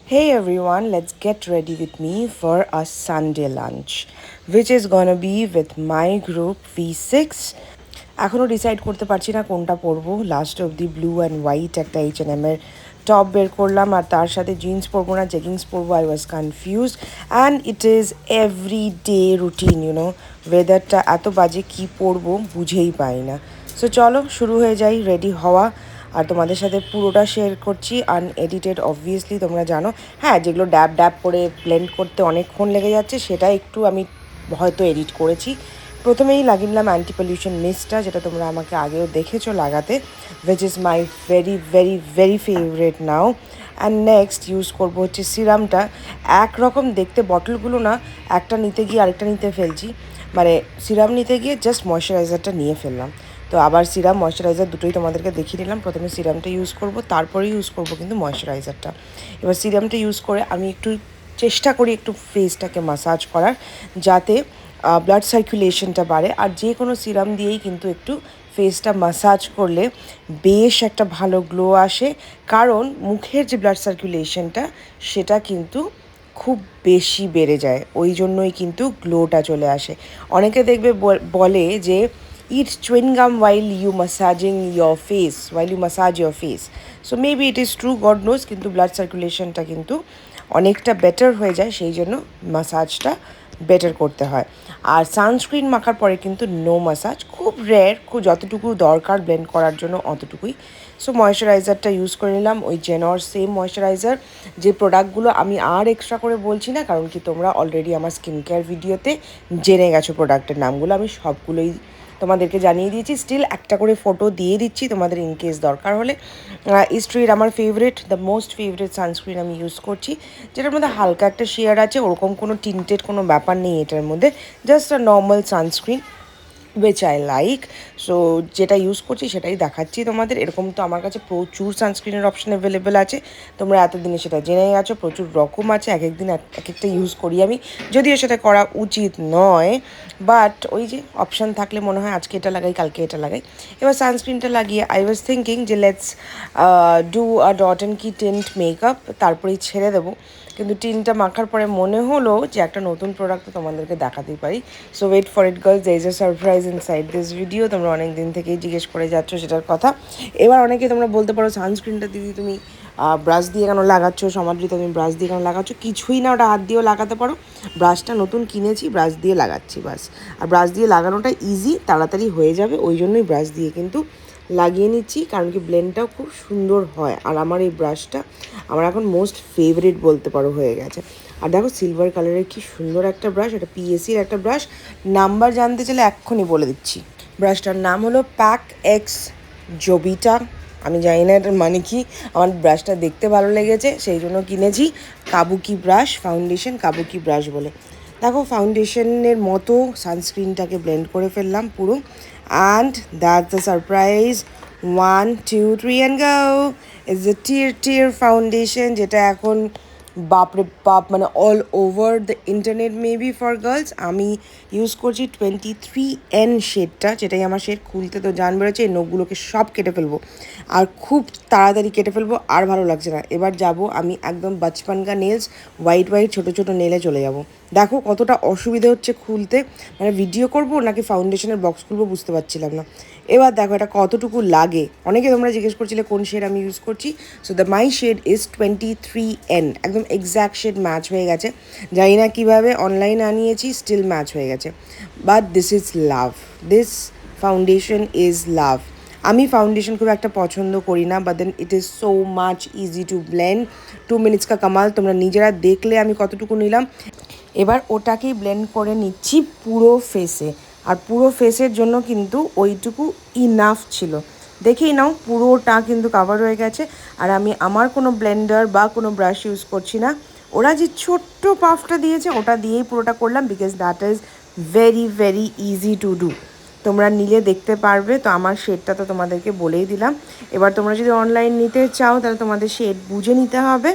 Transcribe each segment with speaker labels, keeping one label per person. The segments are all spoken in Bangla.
Speaker 1: Hey everyone, let's get ready with me for a Sunday lunch, which is gonna be with my group V6. এখনও ডিসাইড করতে পারছি না কোনটা পরবো। লাস্ট অবধি ব্লু অ্যান্ড হোয়াইট একটা H&M এর টপ বের করলাম, আর তার সাথে জিন্স পরবো না জেগিংস পরবো। I was confused and it is every day routine, ওয়েদারটা এত বাজে কী পরবো বুঝেই পাই না। সো চলো শুরু হয়ে যাই রেডি হওয়া, আর তোমাদের সাথে পুরোটা শেয়ার করছি আনএডিটেড। অবভিয়াসলি তোমরা জানো, হ্যাঁ, যেগুলো ড্যাব ড্যাব করে ব্লেন্ড করতে অনেকক্ষণ লেগে যাচ্ছে সেটা একটু আমি হয়তো এডিট করেছি। প্রথমেই লাগিয়ে নিলাম অ্যান্টি পলিউশন মিস্টটা, যেটা তোমরা আমাকে আগেও দেখেছো লাগাতে, which is my very very very favourite now. And next use করবো হচ্ছে সিরামটা। একরকম দেখতে বটলগুলো না, একটা নিতে গিয়ে আরেকটা নিতে ফেলছি, মানে সিরাম নিতে গিয়ে জাস্ট ময়শ্চারাইজারটা নিয়ে ফেললাম। তো আবার সিরাম ময়শ্চারাইজার দুটোই তোমাদেরকে দেখিয়ে নিলাম। প্রথমে সিরামটা ইউজ করব, তারপরে ইউজ করব কিন্তু ময়শ্চারাইজারটা। এবার সিরামটা ইউজ করে আমি একটু চেষ্টা করি একটু ফেসটাকে মাসাজ করার, যাতে ব্লাড সার্কুলেশনটা বাড়ে। আর যে কোনো সিরাম দিয়েই কিন্তু একটু ফেসটা মাসাজ করলে বেশ একটা ভালো গ্লো আসে, কারণ মুখের যে ব্লাড সার্কুলেশনটা সেটা কিন্তু খুব বেশি বেড়ে যায়, ওই জন্যই কিন্তু গ্লোটা চলে আসে। অনেকে দেখবে বলে যে eat chewing gum while you massaging your face, while you massage your face. So maybe it is true, God knows, কিন্তু ব্লাড সার্কুলেশনটা কিন্তু অনেকটা বেটার হয়ে যায়, সেই জন্য মাসাজটা বেটার করতে হয়। আর সানস্ক্রিন মাখার পরে কিন্তু নো মাসাজ, খুব রেয়ার, খুব যতটুকু দরকার ব্লেন্ড করার জন্য অতটুকুই। সো ময়শ্চারাইজারটা ইউজ করে নিলাম, ওই জেনর সেম ময়শ্চারাইজার। যে প্রোডাক্টগুলো আমি আর এক্সট্রা করে বলছি না, কারণ কি তোমরা অলরেডি আমার স্কিন কেয়ার ভিডিওতে জেনে গেছো প্রোডাক্টের নামগুলো, আমি সবগুলোই তোমাদেরকে জানিয়ে দিয়েছি। স্টিল একটা করে ফটো দিয়ে দিচ্ছি তোমাদের ইনকেস দরকার হলে। ইস্ট্রির আমার favourite, the most favourite sunscreen আমি ইউজ করছি, যেটার মধ্যে হালকা একটা শেয়ার আছে, ওরকম কোনো টিন্টেড কোনো ব্যাপার নেই এটার মধ্যে, just a normal sunscreen which I like. So যেটা ইউজ করছি সেটাই দেখাচ্ছি তোমাদের। এরকম তো আমার কাছে প্রচুর সানস্ক্রিনের অপশান অ্যাভেলেবেল আছে, তোমরা এতদিনে সেটা জেনে গেছো। প্রচুর রকম আছে, এক একদিন এক একটা ইউজ করি আমি, যদিও সেটা করা উচিত নয়, বাট ওই যে অপশান থাকলে মনে হয় আজকে এটা লাগাই কালকে এটা লাগাই। এবার সানস্ক্রিনটা লাগিয়ে আই ওয়াজ থিঙ্কিং যে let's do a dot and কি টিন্ট মেকআপ, তারপরেই ছেড়ে দেবো। কিন্তু টিনটা মাখার পরে মনে হলো যে একটা নতুন প্রোডাক্ট তোমাদেরকে দেখাতেই পারি। So wait for it girls, there is a surprise inside this video. তোমরা অনেক দিন থেকেই জিজ্ঞেস করে যাচ্ছ সেটার কথা। এবার অনেকে তোমরা বলতে পারো সানস্ক্রিনটা দিদি তুমি ব্রাশ দিয়ে কেন লাগাচ্ছ, সমাদৃত তুমি ব্রাশ দিয়ে কেন লাগাচ্ছ? কিছুই না, ওটা হাত দিয়েও লাগাতে পারো। ব্রাশটা নতুন কিনেছি, ব্রাশ দিয়ে লাগাচ্ছি বাস। আর ব্রাশ দিয়ে লাগানোটা ইজি, তাড়াতাড়ি হয়ে যাবে, ওই জন্যই ব্রাশ দিয়ে কিন্তু লাগিয়ে নিচ্ছি, কারণ কি ব্লেন্ডটাও খুব সুন্দর হয়। আর আমার এই ব্রাশটা আমার এখন মোস্ট ফেভারিট বলতে পারো হয়ে গেছে। আর দেখো সিলভার কালারের কি সুন্দর একটা ব্রাশ, এটা পিএসির একটা ব্রাশ। নাম্বার জানতে চাইলে এক্ষুনি বলে দিচ্ছি। ব্রাশটার নাম হলো প্যাক এক্স জোবিটা। আমি জানি না এটার মানে কি, আমার ব্রাশটা দেখতে ভালো লেগেছে সেই জন্য কিনেছি। Kabuki brush, foundation kabuki brush বলে। দেখো ফাউন্ডেশনের মতো সানস্ক্রিনটাকে ব্লেন্ড করে ফেললাম পুরো, and that's the surprise. 1 2 3 and go is the tear foundation, যেটা এখন বাপরে বাপ মানে all over the internet maybe for girls. আমি ইউজ করছি 23N শেডটা, যেটাই আমার শেড। খুলতে তো জান বেরোচ্ছে, এই নখগুলোকে সব কেটে ফেলবো, আর খুব তাড়াতাড়ি কেটে ফেলবো, আর ভালো লাগছে না। এবার যাব আমি একদম বাচপানকা নেলস, হোয়াইট হোয়াইট ছোটো ছোটো নেলে চলে যাব। দেখো কতটা অসুবিধা হচ্ছে খুলতে, মানে ভিডিও করব নাকি ফাউন্ডেশনের বক্স খুলবো বুঝতে পারছিলাম না। এবার দেখো এটা কতটুকু লাগে, অনেকে তোমরা জিজ্ঞেস করছিলে কোন শেড আমি ইউজ করছি। So the my shade is 23N, একদম এক্স্যাক্ট শেড ম্যাচ হয়ে গেছে। জানি না কীভাবে অনলাইনে আনিয়েছি, স্টিল ম্যাচ হয়ে গেছে। But this is love, this foundation is love. আমি ফাউন্ডেশন খুব একটা পছন্দ করি না, but then it is so much easy to blend. 2 minutes কা কামাল, তোমরা নিজেরা দেখলে আমি কতটুকু নিলাম। এবার ওটাকেই ব্লেন্ড করে নিচ্ছি পুরো ফেসে, আর পুরো ফেসের জন্য কিন্তু ওইটুকু ইনাফ ছিল। দেখেই নাও পুরোটা কিন্তু কাভার হয়ে গেছে। আর আমি আমার কোনো ব্লেন্ডার বা কোনো ব্রাশ ইউজ করছি না, ওরা যে ছোট্ট পাফটা দিয়েছে ওটা দিয়েই পুরোটা করলাম, because that is very very easy to do. তোমরা নিলে দেখতে পারবে। তো আমার শেডটা তো তোমাদেরকে বলেই দিলাম। এবার তোমরা যদি অনলাইন নিতে চাও তাহলে তোমাদের শেড বুঝে নিতে হবে,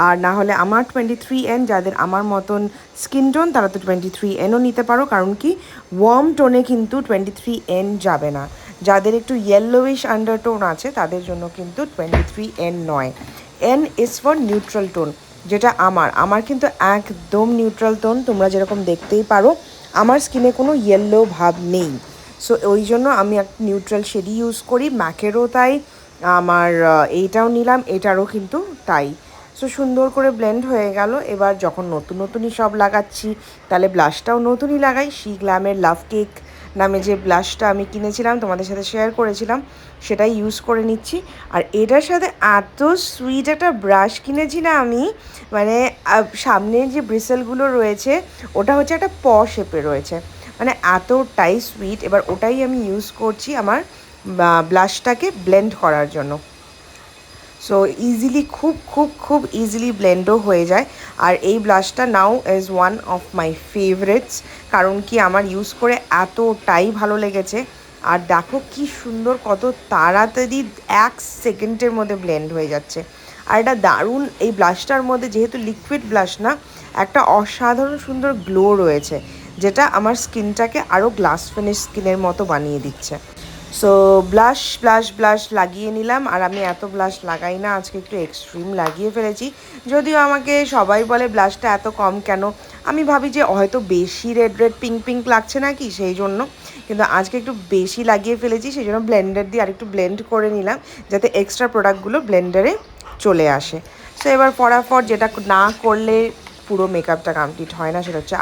Speaker 1: আর না হলে আমার 23N, যাদের আমার মতন স্কিন টোন তারা তো 23Nও নিতে পারো, কারণ কি ওয়ার্ম টোনে কিন্তু 23N যাবে না। যাদের একটু ইয়েলোইশ আন্ডারটোন আছে তাদের জন্য কিন্তু 23N নয়। N is for neutral tone. যেটা আমার কিন্তু একদম নিউট্রাল টোন, তোমরা যেরকম দেখতেই পারো আমার স্কিনে কোনো ইয়েলো ভাব নেই। সো ওই জন্য আমি একটা নিউট্রাল শেডই ইউজ করি, ম্যাকেরও তাই, আমার এইটাও নিলাম, এটারও কিন্তু তাই। সো সুন্দর করে ব্লেন্ড হয়ে গেল। এবার যখন নতুন নতুনই সব লাগাচ্ছি তাহলে ব্লাশটাও নতুনই লাগাই। শি গ্ল্যামের লাভ কেক নামে যে ব্লাশটা আমি কিনেছিলাম, তোমাদের সাথে শেয়ার করেছিলাম, সেটাই ইউজ করে নিচ্ছি। আর এটার সাথে এত সুইট একটা ব্রাশ কিনেছি না আমি, মানে সামনের যে ব্রিসেলগুলো রয়েছে ওটা হচ্ছে একটা প শেপে রয়েছে, মানে এতটাই সুইট। এবার ওটাই আমি ইউজ করছি আমার ব্লাশটাকে ব্লেন্ড করার জন্য। সো ইজিলি খুব খুব খুব ইজিলি ব্লেন্ডও হয়ে যায়। আর এই ব্লাশটা now is one of my favourites, কারণ কি আমার ইউজ করে এতটাই ভালো লেগেছে। আর দেখো কি সুন্দর, কত তাড়াতাড়ি 1 সেকেন্ডের মধ্যে ব্লেন্ড হয়ে যাচ্ছে। আর এটা দারুণ, এই ব্লাশটার মধ্যে যেহেতু লিকুইড ব্লাশ না, একটা অসাধারণ সুন্দর গ্লো রয়েছে, যেটা আমার স্কিনটাকে আরও গ্লাস ফিনিশ স্কিনের মতো বানিয়ে দিচ্ছে। সো ব্লাশ লাগিয়ে নিলাম। আর আমি এত ব্লাশ লাগাই না, আজকে একটু এক্সট্রিম লাগিয়ে ফেলেছি। যদিও আমাকে সবাই বলে ব্লাশটা এত কম কেন, আমি ভাবি যে হয়তো বেশি রেড রেড পিঙ্ক পিঙ্ক লাগছে নাকি সেই জন্য, কিন্তু আজকে একটু বেশি লাগিয়ে ফেলেছি, সেই জন্য ব্লেন্ডার দিয়ে আরেকটু ব্লেন্ড করে নিলাম যাতে এক্সট্রা প্রোডাক্টগুলো ব্লেন্ডারে চলে আসে। সো এবার ফটাফট যেটা না করলে পুরো মেকআপটা কমপ্লিট হয় না, সেটা হচ্ছে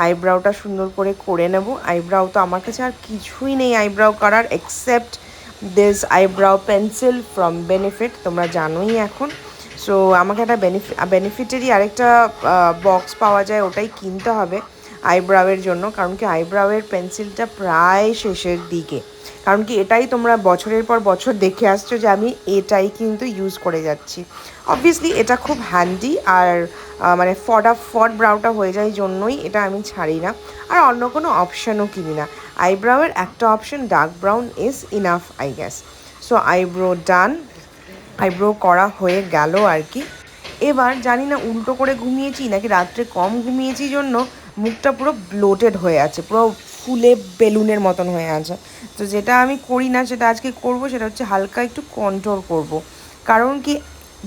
Speaker 1: আইব্রাউটা সুন্দর করে নেব। আইব্রাউ তো আমার কাছে আর কিছুই নেই আইব্রাউ করার except this eyebrow pencil from benefit, তোমরা জানোই এখন। সো আমাকে একটা বেনিফিটেরই আরেকটা বক্স পাওয়া যায়, ওটাই কিনতে হবে আইব্রাউয়ের জন্য, কারণ কি আইব্রাউয়ের পেন্সিলটা প্রায় শেষের দিকে, কারণ কি এটাই তোমরা বছরের পর বছর দেখে আসছো যে আমি এটাই কিন্তু ইউজ করে যাচ্ছি। অবভিয়াসলি এটা খুব হ্যান্ডি, আর মানে ফটাফট ব্রাউটা হয়ে যায় জন্যই এটা আমি ছাড়ি না, আর অন্য কোনো অপশানও কিনি না। আইব্রাউয়ের একটা option dark brown is enough I guess. So eyebrow done, eyebrow করা হয়ে গেল আর কি। এবার জানি না উল্টো করে ঘুমিয়েছি নাকি রাত্রে কম ঘুমিয়েছি জন্য মুখটা পুরো ব্লোটেড হয়ে আছে, পুরো ফুলে বেলুনের মতন হয়ে আছে। তো যেটা আমি করি না সেটা আজকে করব, সেটা হচ্ছে হালকা একটু কন্ট্রোল করব। কারণ কি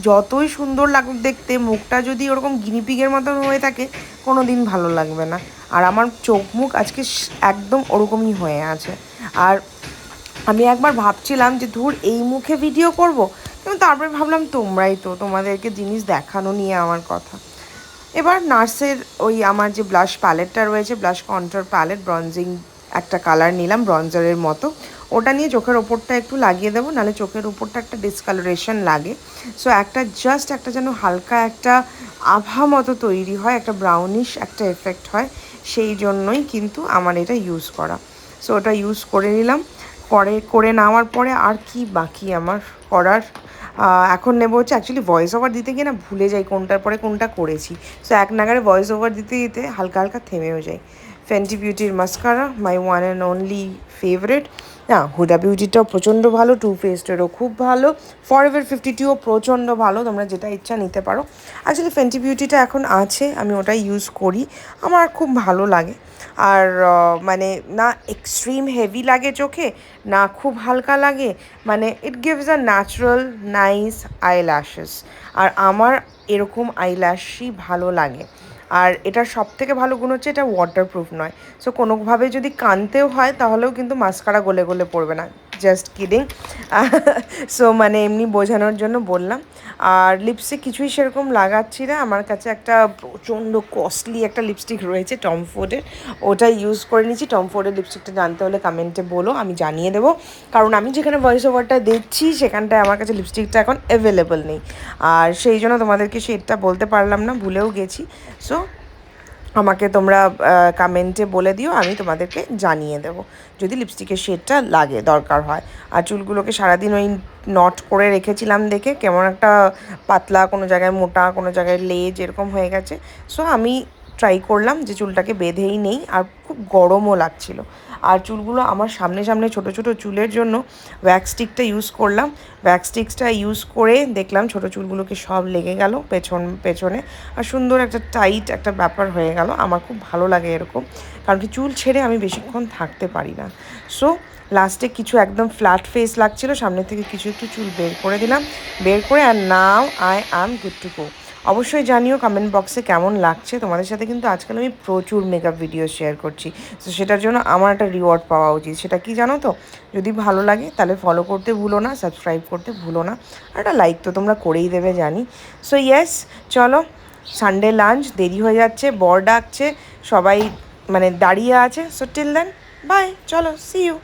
Speaker 1: যতই সুন্দর লাগুক দেখতে, মুখটা যদি ওরকম গিনিপিগের মতন হয়ে থাকে কোনো দিন ভালো লাগবে না। আর আমার চোখ মুখ আজকে একদম ওরকমই হয়ে আছে। আর আমি একবার ভাবছিলাম যে ধুর এই মুখে ভিডিও করব, কিন্তু তারপরে ভাবলাম তোমরাই তো, তোমাদেরকে জিনিস দেখানো নিয়ে আমার কথা। এবার নার্সের ওই আমার যে ব্লাশ প্যালেটটা রয়েছে, ব্লাশ কন্ট্রোর প্যালেট, ব্রঞ্জিং একটা কালার নিলাম ব্রঞ্জারের মতো, ওটা নিয়ে চোখের ওপরটা একটু লাগিয়ে দেবো, নাহলে চোখের ওপরটা একটা ডিসকালারেশন লাগে। সো একটা জাস্ট একটা যেন হালকা একটা আভা মতো তৈরি হয়, একটা ব্রাউনিশ একটা এফেক্ট হয়, সেই জন্যই কিন্তু আমার এটা ইউজ করা। সো ওটা ইউজ করে নিলাম। করে নেওয়ার পরে আর কি বাকি আমার করার, এখন নেবো হচ্ছে, অ্যাকচুয়ালি ভয়েস ওভার দিতে গিয়ে না ভুলে যাই কোনটার পরে কোনটা করেছি। সো এক নাগারে ভয়েস ওভার দিতে দিতে হালকা হালকা থেমেও যাই। ফেন্টি বিউটির mascara, my one and only favourite. না, হুডা বিউটিটাও প্রচণ্ড ভালো, টু ফেস্টেরও খুব ভালো, ফরএভার 52ও প্রচণ্ড ভালো, তোমরা যেটা ইচ্ছা নিতে পারো। অ্যাকচুয়ালি ফেন্টি বিউটিটা এখন আছে, আমি ওটাই ইউজ করি, আমার খুব ভালো লাগে। আর মানে না এক্সট্রিম হেভি লাগে চোখে, না খুব হালকা লাগে, মানে it gives a natural nice eyelashes. আর আমার এরকম আইল্যাশই ভালো লাগে। আর এটার সব থেকে ভালো গুণ হচ্ছে এটা ওয়াটারপ্রুফ নয়। সো কোনোভাবে যদি কানতেও হয় তাহলেও কিন্তু মাস্কারা গলে গলে পড়বে না, জাস্ট কিডিং। সো মানে এমনি বোঝানোর জন্য বললাম। আর লিপস্টিক কিছুই সেরকম লাগাচ্ছি না, আমার কাছে একটা প্রচণ্ড কস্টলি একটা লিপস্টিক রয়েছে টম ফোর্ডের, ওটা ইউজ করে নিচ্ছি। টম ফোর্ডের লিপস্টিকটা জানতে হলে কমেন্টে বলো, আমি জানিয়ে দেবো, কারণ আমি যেখানে ভয়েস ওভারটা দিচ্ছি সেখানটায় আমার কাছে লিপস্টিকটা এখন অ্যাভেলেবল নেই, আর সেই জন্য তোমাদেরকে সেটা বলতে পারলাম না, ভুলেও গেছি। সো আমাকে তোমরা কমেন্টে বলে দিও, আমি তোমাদেরকে জানিয়ে দেবো যদি লিপস্টিকের শেডটা লাগে, দরকার হয়। আর চুলগুলোকে সারাদিন ওই নট করে রেখেছিলাম দেখে কেমন একটা পাতলা, কোনো জায়গায় মোটা, কোনো জায়গায় লেজ এরকম হয়ে গেছে। সো আমি ট্রাই করলাম যে চুলটাকে বেঁধেই নেই, আর খুব গরমও লাগছিল। আর চুলগুলো আমার সামনে সামনে ছোটো ছোটো চুলের জন্য ওয়্যাক্স স্টিকটা ইউজ করলাম। ওয়্যাক্স স্টিকটা ইউজ করে দেখলাম ছোটো চুলগুলোকে সব লেগে গেল পেছনে, আর সুন্দর একটা টাইট একটা ব্যাপার হয়ে গেল। আমার খুব ভালো লাগে এরকম, কারণ কি চুল ছেড়ে আমি বেশিক্ষণ থাকতে পারি না। সো লাস্টে কিছু একদম ফ্ল্যাট ফেস লাগছিল, সামনে থেকে কিছু একটু চুল বের করে দিলাম, বের করে, আর now I am good to go. অবশ্যই জানিও কমেন্ট বক্সে কেমন লাগছে। তোমাদের সাথে কিন্তু আজকাল আমি প্রচুর মেকআপ ভিডিও শেয়ার করছি, তো সেটার জন্য আমার একটা রিওয়ার্ড পাওয়া উচিত। সেটা কি জানো তো? যদি ভালো লাগে তাহলে ফলো করতে ভুলো না, সাবস্ক্রাইব করতে ভুলো না, আর একটা লাইক তো তোমরা করেই দেবে জানি। সো ইয়েস, চলো সানডে লাঞ্চ, দেরি হয়ে যাচ্ছে, বর ডাকছে, সবাই মানে দাঁড়িয়ে আছে। সো টিল দেন বাই, চলো সি ইউ।